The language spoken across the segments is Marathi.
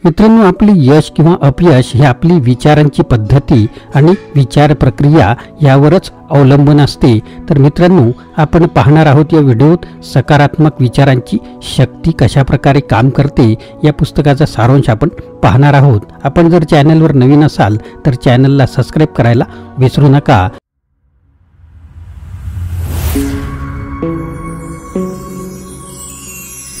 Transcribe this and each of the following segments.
मित्रांनो, आपले यश किंवा अपयश हे आपली विचारांची पद्धती आणि विचार प्रक्रिया यावरच अवलंबून असते। तर मित्रांनो, आपण पाहणार आहोत या व्हिडिओत सकारात्मक विचारांची शक्ती कशा प्रकारे काम करते या पुस्तकाचा सारांश आपण पाहणार आहोत। आपण जर चॅनलवर नवीन असाल तर चॅनलला सबस्क्राइब करायला विसरू नका।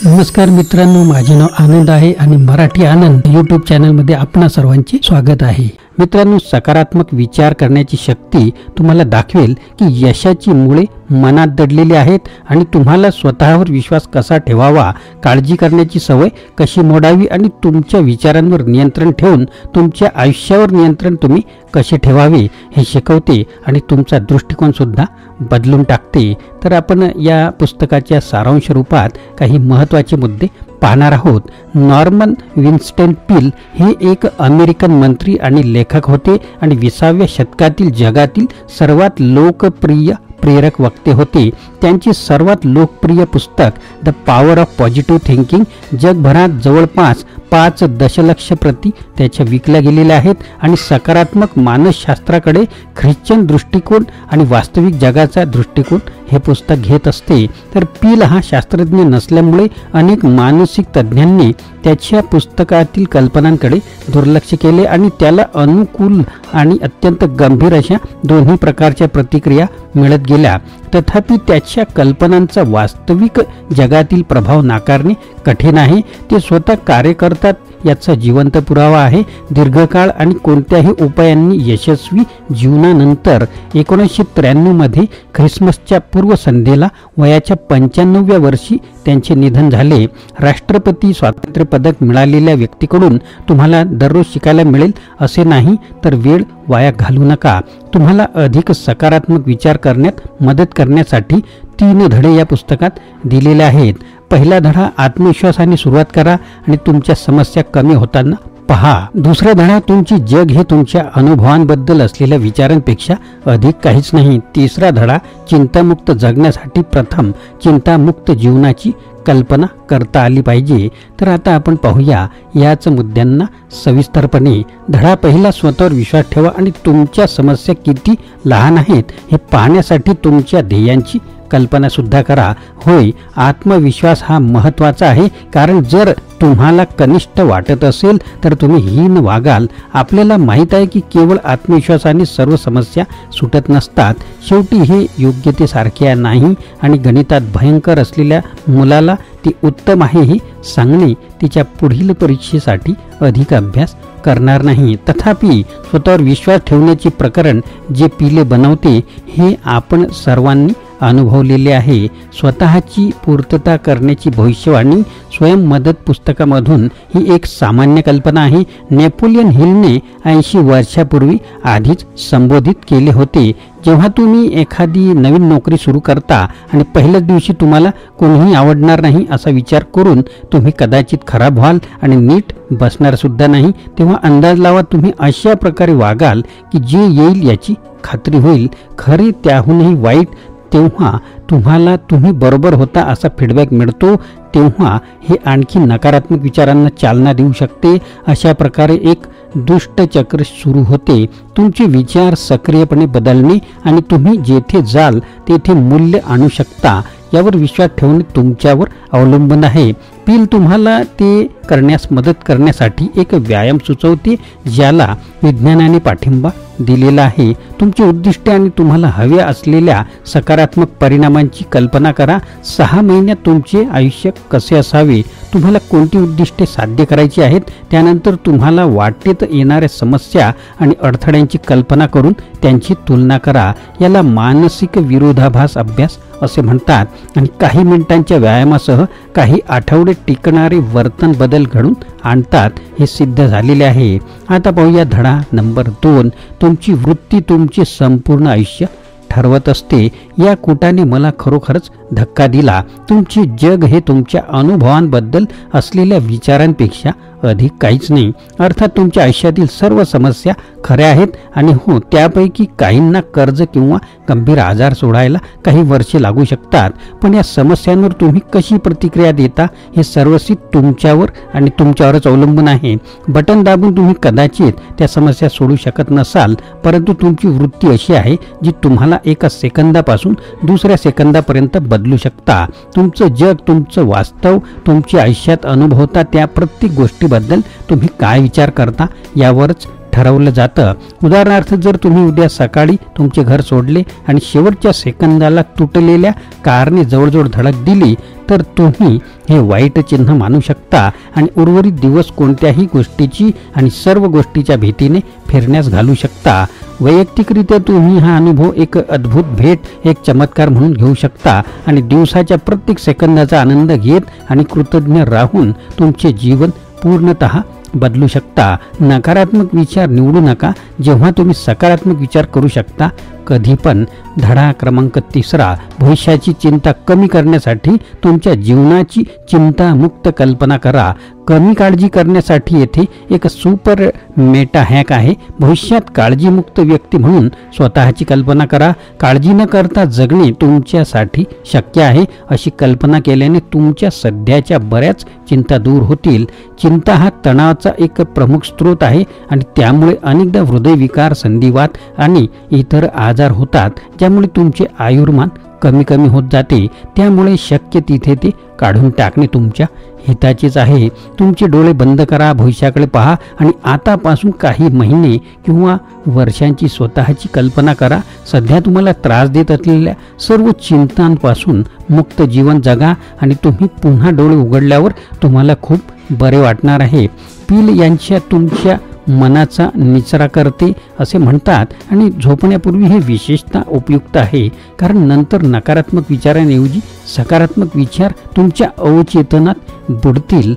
नमस्कार मित्रांनो, माझे नाव आनंद आहे आणि मराठी आनंद यूट्यूब चॅनलमध्ये आपणा सर्वांचे स्वागत आहे। मित्रांनो, सकारात्मक विचार करण्याची शक्ती तुम्हाला दाखवेल की यशाची मुळे मनात दडलेली आहेत आणि तुम्हाला स्वतःवर विश्वास कसा ठेवावा, काळजी करण्याची सवय कशी मोडावी आणि तुमच्या विचारांवर नियंत्रण ठेवून तुमच्या आयुष्यावर नियंत्रण तुम्ही कसे ठेवावे हे शिकवते आणि तुमचा दृष्टिकोन सुद्धा बदलून टाकते। तर आपण या पुस्तकाच्या सारांश रूपात काही महत्त्वाचे मुद्दे पाहणार आहोत। नॉर्मन विन्स्टन पील हे एक अमेरिकन मंत्री आणि लेखक होते आणि 20व्या शतकातील जगातील सर्वात लोकप्रिय प्रेरक वक्ते होते। त्यांचे सर्वात लोकप्रिय पुस्तक the power of positive thinking जगभरात जवळपास 5 दशलक्ष प्रती त्याच्या विकल्या गेलेल्या आहेत आणि सकारात्मक मानसशास्त्राकडे ख्रिश्चन दृष्टिकोन आणि वास्तविक जगाचा दृष्टिकोन हे पुस्तक घेत असते। तर पील हा शास्त्रज्ञ नसल्यामुळे अनेक मानसिक तज्ञांनी त्याच्या पुस्तकातील कल्पनांकडे दुर्लक्ष केले आणि त्याला अनुकूल आणि अत्यंत गंभीर अशा दोन्ही प्रकारच्या प्रतिक्रिया मिळत गेल्या। तथापि त्याच्या कल्पनांचा वास्तविक जगातील प्रभाव नाकारणे कठीण आहे। ते स्वतः कार्य करतात याचा जिवंत पुरावा आहे। दीर्घकाळ आणि कोणत्याही उपायांनी यशस्वी जीवनानंतर 1993 मध्ये ख्रिसमसच्या पूर्वसंध्येला वयाच्या 95व्या वर्षी त्यांचे निधन झाले। राष्ट्रपती स्वातंत्र्य पदक मिळालेल्या व्यक्तीकडून तुम्हाला दररोज शिकायला मिळेल असे नाही, तर वेळ वाया घालवू नका। तुम्हाला अधिक सकारात्मक विचार करण्यात मदत करण्यासाठी 3 धडे या पुस्तकात दिलेले आहेत। पहिला धडा, आत्मविश्वासाने सुरुवात करा आणि तुमच्या समस्या कमी होताना पहा। दुसरा धडा, तुमचे जग हे तुमच्या अनुभवांबद्दल असलेल्या विचारांपेक्षा अधिक काहीच नाही। तिसरा धडा, चिंतामुक्त जगण्यासाठी प्रथम चिंतामुक्त जीवनाची कल्पना करता आली पाहिजे। तर आता आपण पाहूया याच मुद्द्यांना सविस्तरपणे। धडा पहिला, स्वतःवर विश्वास ठेवा आणि तुमच्या समस्या किती लहान आहेत हे पाहण्यासाठी तुमच्या ध्येयांची कल्पना सुद्धा करा। होय, आत्मविश्वास हा महत्त्वाचा आहे, कारण जर तुम्हाला कनिष्ठ वाटत असेल तर तुम्ही हीन वागाल। आपल्याला माहीत आहे की केवळ आत्मविश्वासाने सर्व समस्या सुटत नसतात। शेवटी हे योग्यतेसारखे नाही आणि गणितात भयंकर असलेल्या मुलाला ती उत्तम आहे हे सांगणे तिच्या पुढील परीक्षेसाठी अधिक अभ्यास करणार नाही। तथापि स्वतःवर विश्वास ठेवण्याचे प्रकरण जे पीले बनवते हे आपण सर्वांनी अनुभवलेले आहे। स्वतःची पूर्तता करण्याची भविष्यवाणी स्वयं मदत पुस्तकामधून ही एक सामान्य कल्पना आहे। नेपोलियन हिलने 80 वर्षापूर्वी आधीच संबोधित केले होते, जेव्हा तुम्ही एखादी नवीन नोकरी सुरू करता आणि पहिल्याच दिवशी तुम्हाला कोणीही आवडणार नाही असा विचार करून तुम्ही कदाचित खराब व्हाल आणि नीट बसणार सुद्धा नाही, तेव्हा अंदाज लावा तुम्ही अशा प्रकारे वागाल की जे येईल याची खात्री होईल। खरे त्याहूनही वाईट तेव्हा तुम्हाला तुम्ही बरोबर होता असा फीडबॅक मिळतो, तेव्हा हे आणखी नकारात्मक विचारांना चालना देऊ शकते। अशा प्रकारे एक दुष्ट चक्र सुरू होते। तुमचे विचार सक्रियपणे बदलणे आणि तुम्ही जेथे जाल तेथे मूल्य आणू शकता यावर विश्वास ठेवणे तुमच्यावर अवलंबून आहे। पील तुम्हाला ते करण्यास मदत करण्यासाठी एक व्यायाम सुचवते ज्याला विज्ञानाने पाठिंबा दिलेला आहे। तुमची उद्दिष्टे आणि तुम्हाला हव्या असलेल्या सकारात्मक परिणामांची कल्पना करा। 6 महिन्यात तुमचे आयुष्य कसे असावे, तुम्हाला कोणती उद्दिष्टे साध्य करायची आहेत, त्यानंतर तुम्हाला वाटेत येणाऱ्या समस्या आणि अडथळ्यांची कल्पना करून त्यांची तुलना करा। याला मानसिक विरोधाभास अभ्यास असे म्हणतात आणि काही मिनिटांच्या व्यायामासह काही आठवडे टिकणारे वर्तन बदल घडून आणतात हे सिद्ध झालेले आहे। आता पाहूया धडा नंबर 2, तुमची वृत्ती तुमचे संपूर्ण आयुष्य ठरवत असते। या कुटाने मला खरोखरच धक्का दिला। तुमचे जग हे तुमच्या अनुभवांबद्दल असलेल्या विचारांपेक्षा अधिक काहीच नाही। अर्थात तुमच्या आयुष्यातील सर्व समस्या खऱ्या आहेत आणि हो, त्यापैकी काहींना कर्ज किंवा गंभीर आजार सोडायला काही वर्षे लागू शकतात, पण या समस्यांवर तुम्ही कशी प्रतिक्रिया देता हे सर्वस्वी तुमच्यावर आणि तुमच्यावरच अवलंबून आहे। बटन दाबून तुम्ही कदाचित त्या समस्या सोडू शकत नसाल, परंतु तुमची वृत्ती अशी आहे जी तुम्हाला एका सेकंदापासून दुसऱ्या सेकंदापर्यंत बदलू शकता। तुमचं जग, तुमचं वास्तव, तुमच्या आयुष्यात अनुभवता त्या प्रत्येक गोष्टीबद्दल तुम्ही काय विचार करता यावरच ठरवलं जातं। उदाहरणार्थ, जर तुम्ही उद्या सकाळी तुमचे घर सोडले आणि शेवटच्या सेकंदाला तुटलेल्या कारने जवळजवळ धडक दिली, तर तुम्ही हे वाईट चिन्ह मानू शकता आणि उर्वरित दिवस कोणत्याही गोष्टीची आणि सर्व गोष्टीच्या भीतीने फिरण्यास घालू शकता। वैयक्तिकरित्या तुम्ही हा अनुभव एक अद्भुत भेट, एक चमत्कार म्हणून घेऊ शकता आणि दिवसाच्या प्रत्येक सेकंदाचा आनंद घेत आणि कृतज्ञ राहून तुमचे जीवन पूर्णतः बदलू शकता। नकारात्मक विचार निवडू नका, जेव्हा तुम्ही सकारात्मक विचार करू शकता। कधी पण धडा क्रमांक 3, भविष्याची चिंता कमी करण्यासाठी तुमच्या जीवनाची चिंतामुक्त कल्पना करा। कमी काळजी करण्यासाठी येथे एक सुपर मेटा हॅक आहे। भविष्यात काळजीमुक्त व्यक्ती म्हणून स्वतःची कल्पना करा। काळजी न करता जगणे तुमच्यासाठी शक्य आहे अशी कल्पना केल्याने तुमच्या सध्याच्या बऱ्याच चिंता दूर होतील। चिंता हा तणावाचा एक प्रमुख स्रोत आहे आणि त्यामुळे अनेकदा हृदयविकार, संधिवात आणि इतर आजार होतात, ज्यामुळे तुमचे आयुर्मान कमी होत जाते। त्यामुळे शक्य तिथे ते काढून टाकणे तुमच्या हिताचेच आहे। तुमचे डोळे बंद करा, भविष्याकडे पहा आणि आतापासून काही महिने किंवा वर्षांची स्वतःची कल्पना करा। सध्या तुम्हाला त्रास देत असलेल्या सर्व चिंतांपासून मुक्त जीवन जगा आणि तुम्ही पुन्हा डोळे उघडल्यावर तुम्हाला खूप बरे वाटणार आहे। पील यांच्या तुमच्या मनाचा निचरा करते असे म्हणतात आणि झोपण्यापूर्वी हे विशेषतः उपयुक्त आहे, कारण नंतर नकारात्मक विचारांऐवजी सकारात्मक विचार तुमच्या अवचेतनात बुडतील।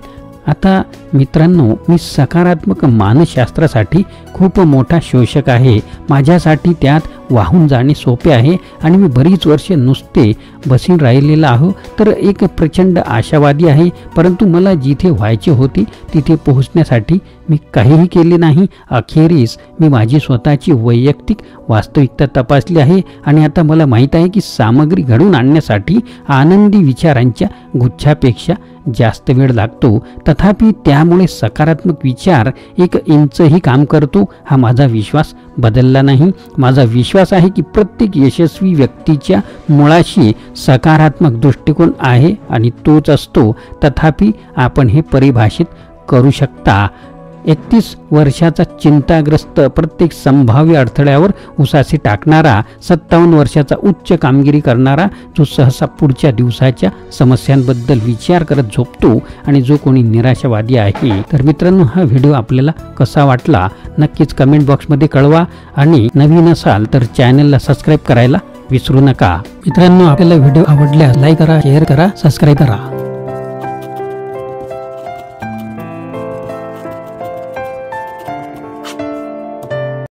आता मित्रांनो, मी सकारात्मक मानसशास्त्रासाठी खूप मोठा शोषक आहे। माझ्यासाठी त्यात वाहून जाणे सोपे आहे आणि मी बरीच वर्षे नुसते बसून राहिलेला आहे, तर एक प्रचंड आशावादी आहे। परंतु मला जिथे व्हायचे होते तिथे पोहोचण्यासाठी मी काहीही केले नाही। अखेरीस मी माझी स्वतःची वैयक्तिक वास्तविकता तपासली आहे आणि आता मला माहीत आहे की सामग्री घडवून आणण्यासाठी आनंदी विचारांच्या गुच्छापेक्षा जास्त वेळ लागतो। तथापि त्यामुळे सकारात्मक विचार 1 इंचही काम करतो हा माझा विश्वास बदलला नाही। माझा विश्वास आहे की प्रत्येक यशस्वी व्यक्तीच्या मुळाशी सकारात्मक दृष्टिकोन आहे आणि तोच असतो। तथापि आपण हे परिभाषित करू शकता। 31 वर्षाचा चिंताग्रस्त, प्रत्येक संभाव्य अडथळ्यावर उसासे टाकणारा, 57 वर्षाचा उच्च कामगिरी करणारा, जो सहसा पुढच्या दिवसाच्या समस्यांबद्दल विचार करत झोपतो आणि जो कोणी निराशावादी आहे। तर मित्रांनो, हा व्हिडिओ आपल्याला कसा वाटला नक्कीच कमेंट बॉक्समध्ये कळवा आणि नवीन असाल तर चॅनलला सबस्क्राईब करायला विसरू नका। मित्रांनो, आपल्याला व्हिडिओ आवडल्यास लाईक करा, शेअर करा, सबस्क्राईब करा।